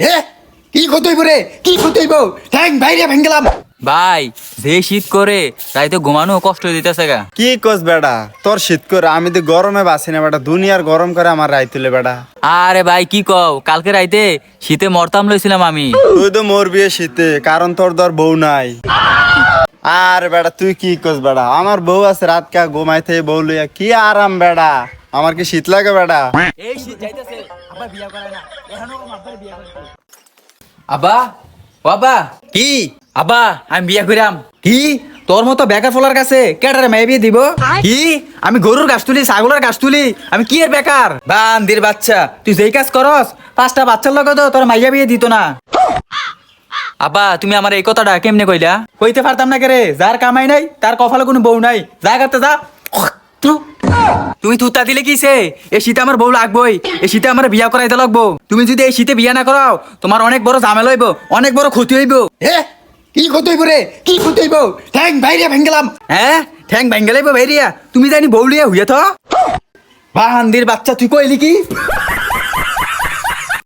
হে কি কতইব রে কি কতইব ঠ্যাং বাইরে ভেঙ্গেলাম। ভাই যে শীত করে তাই তো ঘুমানো কষ্ট দিতেছে গা। কি কস বেটা, তোর শীত করে আমি তো গরমে বাসি না বেটা, দুনিয়ার গরম করে আমার রাই তুলে বেটা। আরে ভাই কি কও, কালকে রাইতে শীতে মরতাম লইছিলাম আমি। তুই তো মরবি এ শীতে, কারণ তোর ধর বউ নাই। আর বেটা তুই কি কস বেটা, আমার বউ আছে, রাত কা ঘুমাইতে বউ লইয়া কি আরাম বেটা, আমার কি শীত লাগে বেটা? এই শীত যাইতেছে, আব্বা বিয়া করে না, এখনো আব্বার বিয়া করে। আব্বা ও আব্বা, কি আব্বা আমি বিয়া কইরাম। কি তোর মতো বেকার ফলার কাছে কেটারে মেয়ে বিয়ে দিব? কি আমি গরুর গাছ তুলি ছাগলের গাছ তুলি, আমি কি এর বেকার? বান্দির বাচ্চা, তুই যেই কাজ করস 5টা বাচ্চার লগে তো তোর মাইয়া বিয়ে দিত না। আব্বা তুমি আমার এই কথাটা কেমনে কইলা? কইতে পারতাম না কে রে, যার কামাই নাই তার কপালে কোনো বউ নাই, যা করতে যা। তুমি তুতা দিলে কিসে? এই শীতে আমার বউ লাগবই, এই শীতে আমার বিয়া করাইতে লাগবো। তুমি যদি এই শীতে বিয়া না করাও তোমার অনেক বড় ঝামেলা হইব, অনেক বড় ক্ষতি হইব। কি ক্ষতি হইব রে, কি ক্ষতি হইব? ঠ্যাং বাইরে ভেঙ্গেলাম। হ্যাঁ ঠ্যাং ভেঙ্গেলাইব বাইরিয়া, তুমি জানি বউ লিয়া হইয়া থ। বাহান্দির বাচ্চা তুই কইলি কি?